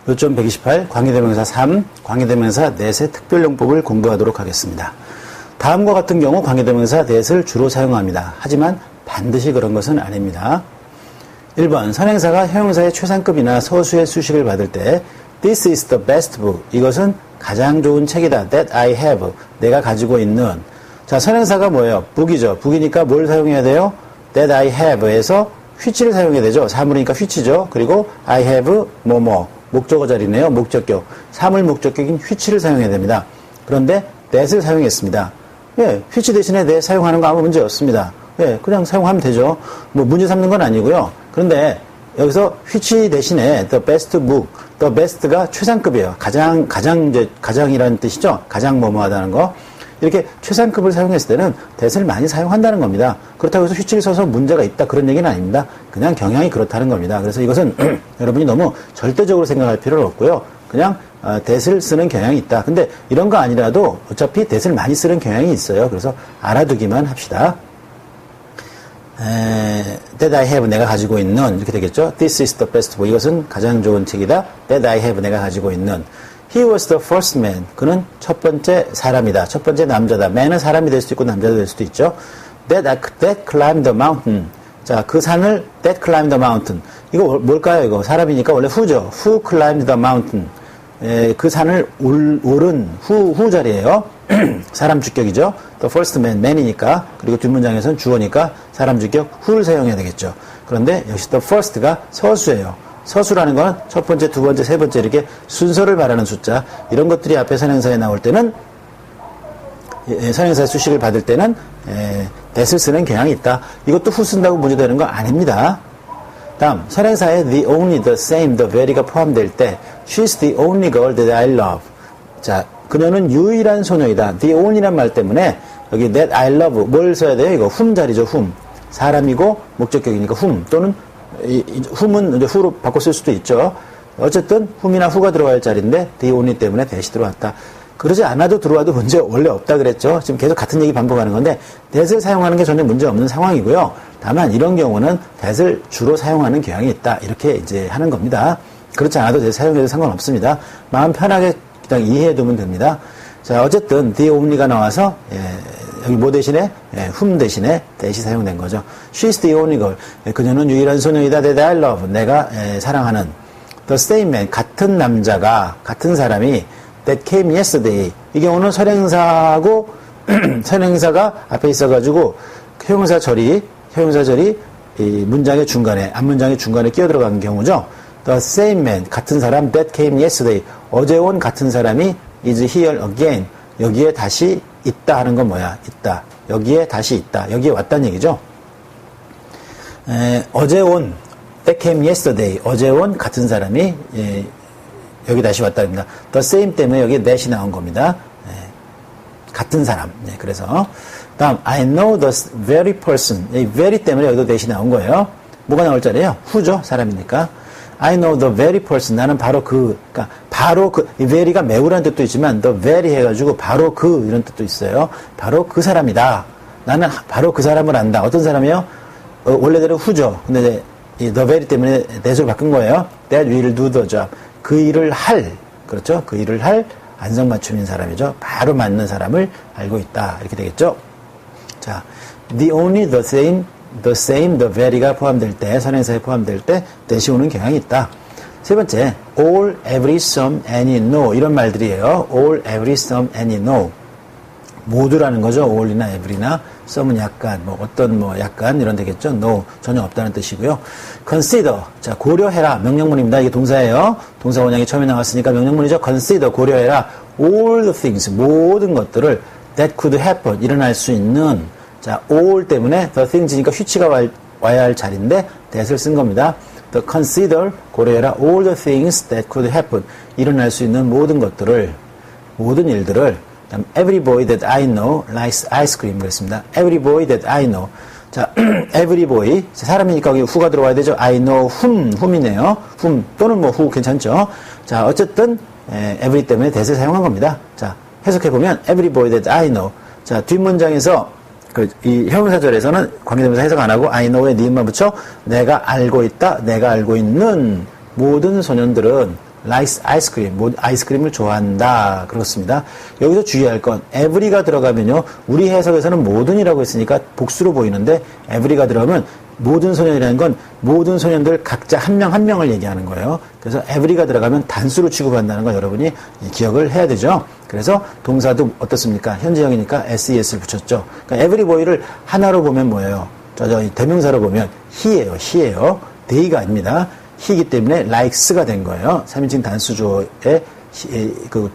요점 128, 관계대명사 3, 관계대명사 넷의 특별용법을 공부하도록 하겠습니다. 다음과 같은 경우 관계대명사 that을 주로 사용합니다. 하지만 반드시 그런 것은 아닙니다. 1번, 선행사가 형용사의 최상급이나 서수의 수식을 받을 때 This is the best book. 이것은 가장 좋은 책이다. That I have. 내가 가지고 있는. 자, 선행사가 뭐예요? book이죠. book이니까 뭘 사용해야 돼요? That I have에서 which를 사용해야 되죠. 사물이니까 which죠. 그리고 I have 뭐뭐. 목적어 자리네요. 목적격. 사물 목적격인 which를 사용해야 됩니다. 그런데 that을 사용했습니다. 예, which 대신에 that 사용하는 거 아무 문제 없습니다. 예, 그냥 사용하면 되죠. 뭐 문제 삼는 건 아니고요. 그런데 여기서 which 대신에 the best book, the best가 최상급이에요. 가장이라는 뜻이죠. 가장 뭐뭐하다는 거. 이렇게 최상급을 사용했을 때는 that을 많이 사용한다는 겁니다. 그렇다고 해서 which를 써서 문제가 있다 그런 얘기는 아닙니다. 그냥 경향이 그렇다는 겁니다. 그래서 이것은 여러분이 너무 절대적으로 생각할 필요는 없고요. 그냥 that을 쓰는 경향이 있다. 근데 이런 거 아니라도 어차피 that을 많이 쓰는 경향이 있어요. 그래서 알아두기만 합시다. That I have 내가 가지고 있는 이렇게 되겠죠. This is the best book. 이것은 가장 좋은 책이다. That I have 내가 가지고 있는. He was the first man. 그는 첫 번째 사람이다. 첫 번째 남자다. man은 사람이 될 수도 있고 남자도 될 수도 있죠. That climbed the mountain. 자, 그 산을 that climbed the mountain. 이거 뭘까요? 이거 사람이니까 원래 who죠. Who climbed the mountain. 그 산을 오른 후 자리예요. 사람 주격이죠. The first man, man이니까. 그리고 뒷문장에서는 주어니까 사람 주격 who를 사용해야 되겠죠. 그런데 역시 the first가 서수예요. 서수라는 건 첫 번째, 두 번째, 세 번째 이렇게 순서를 말하는 숫자. 이런 것들이 앞에 선행사에 나올 때는 선행사 수식을 받을 때는 that을 쓰는 경향이 있다. 이것도 who 쓴다고 문제되는 거 아닙니다. 다음 선행사에 the only, the same, the very가 포함될 때 she's the only girl that I love. 자, 그녀는 유일한 소녀이다. the only란 말 때문에 여기 that I love 뭘 써야 돼요? 이거 whom 자리죠. whom. 사람이고 목적격이니까 whom 또는 whom은 이제 who로 바꿔 쓸 수도 있죠. 어쨌든 whom이나 who가 들어갈 자리인데 the only 때문에 that이 들어왔다. 그러지 않아도 들어와도 문제 원래 없다 그랬죠. 지금 계속 같은 얘기 반복하는 건데 that을 사용하는 게 전혀 문제 없는 상황이고요. 다만 이런 경우는 that을 주로 사용하는 경향이 있다. 이렇게 이제 하는 겁니다. 그렇지 않아도 that 사용해도 상관없습니다. 마음 편하게 그냥 이해해두면 됩니다. 자, 어쨌든 the only가 나와서 여기 뭐 대신에 whom 대신에 that이 사용된 거죠. She's the only girl. 그녀는 유일한 소녀이다. That I love. 내가 사랑하는. The same man. 같은 남자가 같은 사람이 that came yesterday. 이 경우는 선행사고 선행사가 앞에 있어가지고 형용사절이 이 문장의 중간에 앞문장의 중간에 끼어 들어간 경우죠. The same man. 같은 사람 that came yesterday. 어제 온 같은 사람이 is here again. 여기에 다시 있다 하는 건 뭐야? 있다. 여기에 다시 있다. 여기에 왔다는 얘기죠. 어제 온 that came yesterday. 어제 온 같은 사람이 여기 다시 왔다입니다. The same 때문에 여기 that이 나온 겁니다. 같은 사람. 그래서 다음 I know the very person. 이 very 때문에 여기도 that이 나온 거예요. 뭐가 나올 자리예요? who죠. 사람이니까. I know the very person. 나는 바로 그러니까 바로 이 very가 매우라는 뜻도 있지만 the very 해가지고 바로 이런 뜻도 있어요. 바로 그 사람이다. 나는 바로 그 사람을 안다. 어떤 사람이요? 원래대로 who죠. 근데 이 the very 때문에 that으로 바꾼 거예요. That will do the job. 그 일을 할, 그렇죠? 그 일을 할 안성맞춤인 사람이죠. 바로 맞는 사람을 알고 있다. 이렇게 되겠죠? 자, the only, the same, the very가 포함될 때, 선행사에 포함될 때, that이 오는 경향이 있다. 세 번째, all, every, some, any, no. 이런 말들이에요. all, every, some, any, no. 모두라는 거죠. all이나 every나. some은 약간, 약간, 이런 되겠죠. no, 전혀 없다는 뜻이고요. consider. 자, 고려해라. 명령문입니다. 이게 동사예요. 동사 원형이 처음에 나왔으니까 명령문이죠. consider. 고려해라. all the things. 모든 것들을 that could happen. 일어날 수 있는. 자, all 때문에 the things니까 which가 와야 할 자리인데 that을 쓴 겁니다. the consider. 고려해라. all the things that could happen. 일어날 수 있는 모든 것들을, 모든 일들을 every boy that I know likes ice cream 그랬습니다. every boy that I know. 자, every boy. 사람이니까 여기 who가 들어와야 되죠. I know whom이네요. whom 또는 who 괜찮죠. 자, 어쨌든 every 때문에 that을 사용한 겁니다. 자, 해석해보면 every boy that I know. 자, 뒷문장에서 이 형용사절에서는 관계대명사 해석 안 하고 I know에 니은만 붙여 내가 알고 있다. 내가 알고 있는 모든 소년들은 likes ice cream. 아이스크림을 좋아한다. 그렇습니다. 여기서 주의할 건 every가 들어가면요. 우리 해석에서는 모든이라고 했으니까 복수로 보이는데 every가 들어가면 모든 소년이라는 건 모든 소년들 각자 한 명 한 명을 얘기하는 거예요. 그래서 every가 들어가면 단수로 취급한다는 거 여러분이 기억을 해야 되죠. 그래서 동사도 어떻습니까? 현재형이니까 SES를 붙였죠. 그러니까 every boy를 하나로 보면 뭐예요? 대명사로 보면 he예요. they가 아닙니다. he이기 때문에 likes가 된 거예요. 3인칭 단수조에 그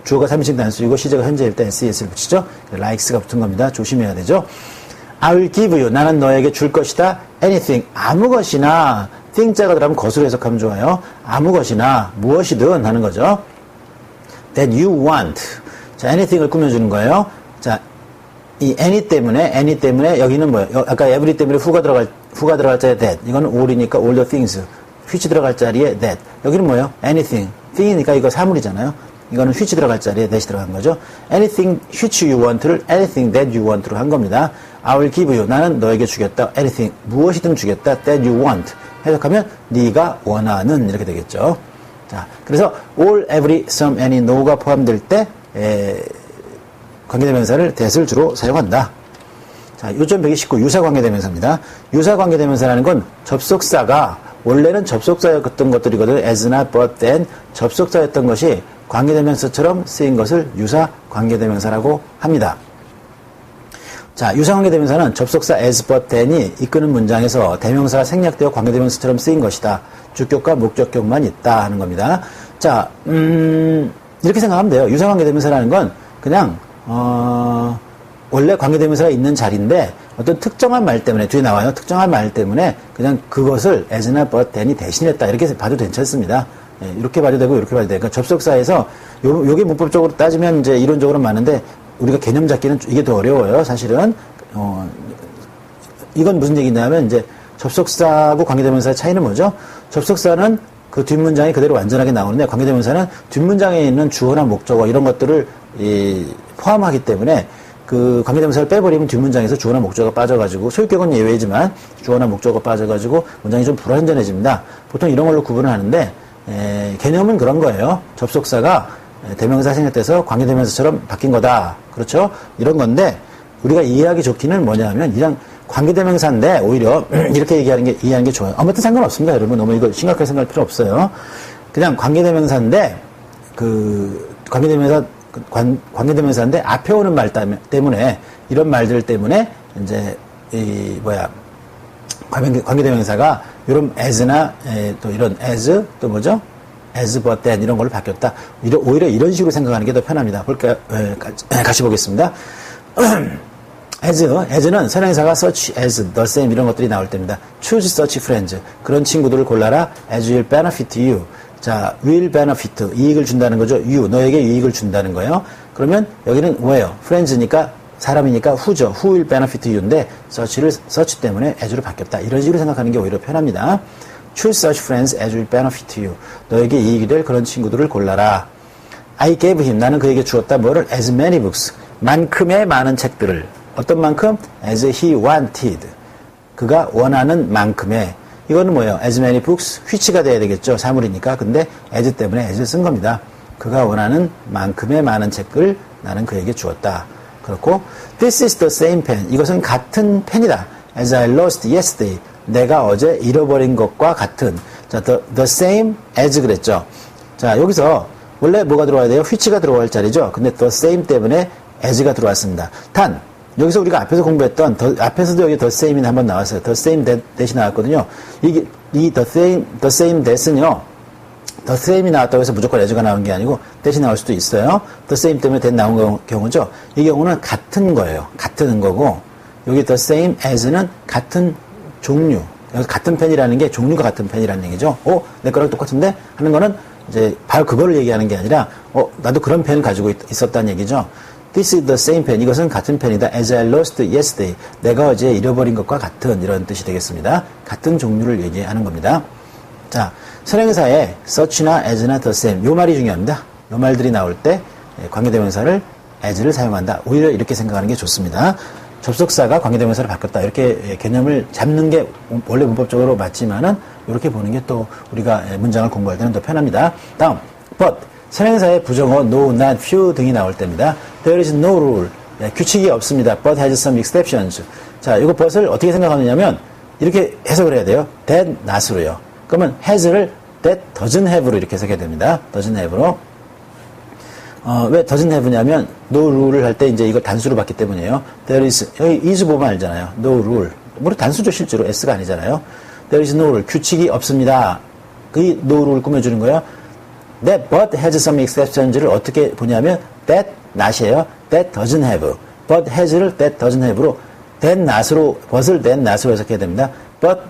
주어가 3인칭 단수이고 시제가 현재일 때 SES를 붙이죠. likes가 붙은 겁니다. 조심해야 되죠. I will give you. 나는 너에게 줄 것이다. anything. 아무 것이나. thing자가 들어가면 것으로 해석하면 좋아요. 아무 것이나 무엇이든 하는 거죠. that you want. 자, anything을 꾸며주는 거예요. 자, 이 any 때문에 여기는 뭐예요? 아까 every 때문에 who가 들어갈 자리에 that. 이거는 all이니까 all the things. which 들어갈 자리에 that. 여기는 뭐예요? anything. thing이니까 이거 사물이잖아요. 이거는 which 들어갈 자리에 that이 들어간 거죠. anything which you want를 anything that you want로 한 겁니다. I will give you. 나는 너에게 주겠다. anything. 무엇이든 주겠다. that you want. 해석하면 네가 원하는 이렇게 되겠죠. 자, 그래서 all, every, some, any, no가 포함될 때 관계대명사를 that을 주로 사용한다. 자, 요점 129 유사관계대명사입니다. 유사관계대명사라는 건 접속사가 원래는 접속사였던 것들이거든. as나 but then 접속사였던 것이 관계대명사처럼 쓰인 것을 유사관계대명사라고 합니다. 자, 유사관계대명사는 접속사 as but then이 이끄는 문장에서 대명사가 생략되어 관계대명사처럼 쓰인 것이다. 주격과 목적격만 있다 하는 겁니다. 자, 이렇게 생각하면 돼요. 유사관계대명사라는 건 그냥 원래 관계대명사가 있는 자리인데 어떤 특정한 말 때문에 뒤에 나와요. 특정한 말 때문에 그냥 그것을 as나 but then이 대신했다. 이렇게 봐도 괜찮습니다. 예, 이렇게 봐도 되고 이렇게 봐도 되고. 그러니까 접속사에서 요게 문법적으로 따지면 이제 이론적으로 많은데 우리가 개념 잡기는 이게 더 어려워요. 사실은 이건 무슨 얘기냐면 이제 접속사하고 관계대명사의 차이는 뭐죠? 접속사는 그 뒷문장이 그대로 완전하게 나오는데 관계대명사는 뒷문장에 있는 주어나 목적어 이런 것들을 포함하기 때문에 그 관계대명사를 빼버리면 뒷문장에서 주어나 목적어가 빠져가지고 소유격은 예외지만 주어나 목적어가 빠져가지고 문장이 좀 불완전해집니다. 보통 이런 걸로 구분을 하는데 개념은 그런 거예요. 접속사가 대명사 생략돼서 관계대명사처럼 바뀐 거다. 그렇죠? 이런 건데 우리가 이해하기 좋기는 뭐냐면 그냥 관계대명사인데 오히려 이렇게 이해하는 게 좋아요. 아무튼 상관없습니다. 여러분 너무 이거 심각하게 생각할 필요 없어요. 그냥 관계대명사인데 관계대명사인데 앞에 오는 말 때문에 이런 말들 때문에 이제 관계대명사가 이런 as나 또 이런 as 또 뭐죠? as but then 이런 걸로 바뀌었다. 오히려 이런 식으로 생각하는 게 더 편합니다. 볼까요? 같이 보겠습니다. as는 선행사가 such as, the same 이런 것들이 나올 때입니다. choose such friends. 그런 친구들을 골라라. as will benefit you. 자, will benefit. 이익을 준다는 거죠. you. 너에게 이익을 준다는 거예요. 그러면 여기는 뭐예요? friends니까 사람이니까 who죠. who will benefit you인데 such 때문에 as로 바뀌었다. 이런 식으로 생각하는 게 오히려 편합니다. choose such friends as will benefit you. 너에게 이익이 될 그런 친구들을 골라라. I gave him. 나는 그에게 주었다. 뭐를? as many books. 만큼의 많은 책들을. 어떤 만큼? as he wanted. 그가 원하는 만큼의. 이거는 뭐예요? as many books. which가 돼야 되겠죠. 사물이니까. 근데 as 때문에 as를 쓴 겁니다. 그가 원하는 만큼의 많은 책을 나는 그에게 주었다. 그렇고 this is the same pen. 이것은 같은 펜이다. as I lost yesterday. 내가 어제 잃어버린 것과 같은. 자, the same as 그랬죠. 자, 여기서 원래 뭐가 들어와야 돼요? which가 들어갈 자리죠. 근데 the same 때문에 as가 들어왔습니다. 단 여기서 우리가 앞에서 공부했던 앞에서도 여기 the same이 한번 나왔어요. the same that이 나왔거든요. 이 the same that은요. the same이 나왔다고 해서 무조건 as가 나온 게 아니고 that이 나올 수도 있어요. the same 때문에 that 나온 경우죠. 이 경우는 같은 거예요. 같은 거고 여기 the same as는 같은 종류. 여기서 같은 펜이라는 게 종류가 같은 펜이라는 얘기죠. 내 거랑 똑같은데? 하는 거는 이제 바로 그거를 얘기하는 게 아니라 나도 그런 펜을 가지고 있었다는 얘기죠. This is the same pen. 이것은 같은 펜이다. As I lost yesterday. 내가 어제 잃어버린 것과 같은 이런 뜻이 되겠습니다. 같은 종류를 얘기하는 겁니다. 자, 선행사에 such나 as나 the same. 요 말이 중요합니다. 요 말들이 나올 때 관계대명사를 as를 사용한다. 오히려 이렇게 생각하는 게 좋습니다. 접속사가 관계대명사로 바뀌었다. 이렇게 개념을 잡는 게 원래 문법적으로 맞지만은 이렇게 보는 게 또 우리가 문장을 공부할 때는 더 편합니다. 다음, but. 선행사의 부정어, no, not, few 등이 나올 때입니다. There is no rule. 규칙이 없습니다. But has some exceptions. 자, 이거 but을 어떻게 생각하느냐면 이렇게 해석을 해야 돼요. that, not으로요. 그러면 has를 that doesn't have로 이렇게 해석해야 됩니다. doesn't have로. 왜 doesn't have냐면 no rule을 할 때 이제 이걸 단수로 봤기 때문이에요. There is, 여기 is 보면 알잖아요. no rule. 물론 단수죠, 실제로. s가 아니잖아요. There is no rule. 규칙이 없습니다. 그 no rule 꾸며주는 거예요. That but has some exceptions를 어떻게 보냐면 that not이에요. That doesn't have. But has를 that doesn't have로 that not으로 but을 that not으로 해석해야 됩니다. But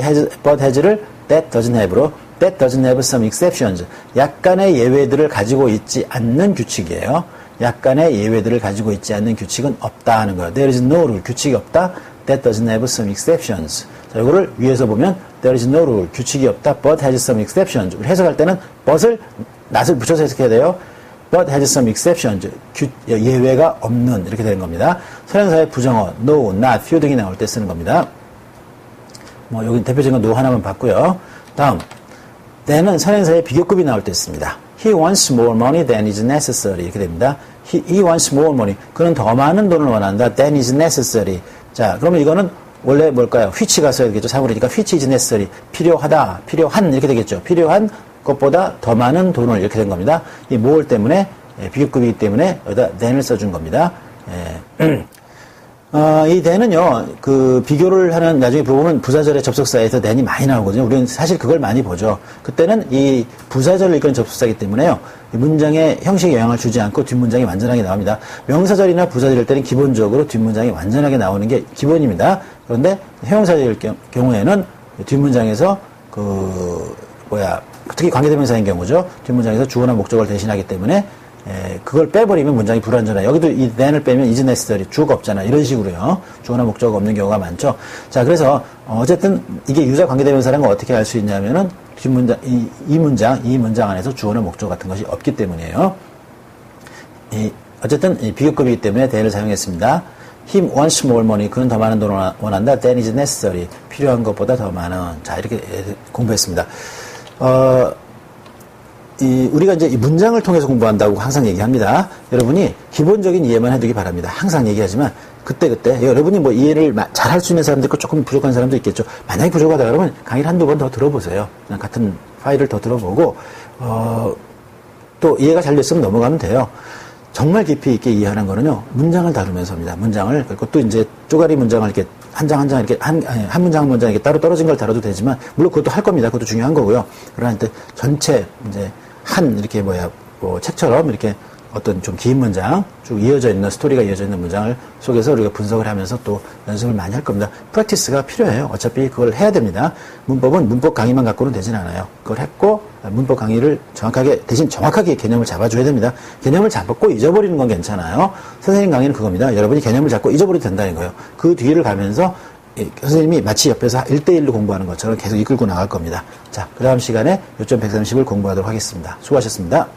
has를 that doesn't have로 that doesn't have some exceptions. 약간의 예외들을 가지고 있지 않는 규칙이에요. 약간의 예외들을 가지고 있지 않는 규칙은 없다 하는 거예요. There is no rule. 규칙이 없다. That doesn't have some exceptions. 자, 이거를 위에서 보면 there is no rule. 규칙이 없다. But has some exceptions. 우리 해석할 때는 but을 not을 붙여서 해석해야 돼요. But has some exceptions. 예외가 없는 이렇게 되는 겁니다. 선행사의 부정어 no, not, few 등이 나올 때 쓰는 겁니다. 뭐 여기 대표적인 거 no 하나만 봤고요. 다음, then은 선행사의 비교급이 나올 때 씁니다. He wants more money than is necessary 이렇게 됩니다. He wants more money. 그는 더 많은 돈을 원한다. than is necessary. 자, 그러면 이거는 원래 뭘까요? which가 써야 되겠죠. 사물이니까 which is necessary. 필요하다, 필요한 이렇게 되겠죠. 필요한 것보다 더 많은 돈을 이렇게 된 겁니다. 이 more 때문에 비교급이기 때문에 여기다 then을 써준 겁니다. 이 then은요, 그 비교를 하는 나중에 보면 부사절의 접속사에서 then이 많이 나오거든요. 우리는 사실 그걸 많이 보죠. 그때는 이 부사절을 이끄는 접속사이기 때문에요. 이 문장의 형식에 영향을 주지 않고 뒷문장이 완전하게 나옵니다. 명사절이나 부사절일 때는 기본적으로 뒷문장이 완전하게 나오는 게 기본입니다. 그런데 형용사절일 경우에는 뒷문장에서 특히 관계대명사인 경우죠. 뒷문장에서 주어나 목적어를 대신하기 때문에 그걸 빼버리면 문장이 불완전해요. 여기도 이 then을 빼면 is necessary. 주어가 없잖아. 이런 식으로요. 주어나 목적어가 없는 경우가 많죠. 자, 그래서 어쨌든 이게 유사 관계대명사라는 걸 어떻게 알 수 있냐면은 뒷문장, 이 문장 안에서 주어나 목적어 같은 것이 없기 때문이에요. 어쨌든 비교급이기 때문에 then을 사용했습니다. He wants more money. 그는 더 많은 돈을 원한다. Than is necessary. 필요한 것보다 더 많은. 자, 이렇게 공부했습니다. 우리가 이제 이 문장을 통해서 공부한다고 항상 얘기합니다. 여러분이 기본적인 이해만 해두기 바랍니다. 항상 얘기하지만 그때 여러분이 뭐 이해를 잘 할 수 있는 사람도 있고 조금 부족한 사람도 있겠죠. 만약에 부족하다 그러면 강의를 한두 번 더 들어보세요. 그냥 같은 파일을 더 들어보고 또 이해가 잘 됐으면 넘어가면 돼요. 정말 깊이 있게 이해하는 거는요, 문장을 다루면서입니다. 문장을, 그리고 또 이제 쪼가리 문장을 이렇게 한 장 이렇게 한 문장 한 문장 이렇게 따로 떨어진 걸 다뤄도 되지만, 물론 그것도 할 겁니다. 그것도 중요한 거고요. 그러나 전체 이제 이렇게 책처럼 이렇게 어떤 좀 긴 문장, 쭉 이어져 있는, 스토리가 이어져 있는 문장을 속에서 우리가 분석을 하면서 또 연습을 많이 할 겁니다. 프랙티스가 필요해요. 어차피 그걸 해야 됩니다. 문법은 문법 강의만 갖고는 되진 않아요. 그걸 했고, 문법 강의를 대신 정확하게 개념을 잡아줘야 됩니다. 개념을 잡고 잊어버리는 건 괜찮아요. 선생님 강의는 그겁니다. 여러분이 개념을 잡고 잊어버려도 된다는 거예요. 그 뒤를 가면서 선생님이 마치 옆에서 1대1로 공부하는 것처럼 계속 이끌고 나갈 겁니다. 자, 그 다음 시간에 요점 130을 공부하도록 하겠습니다. 수고하셨습니다.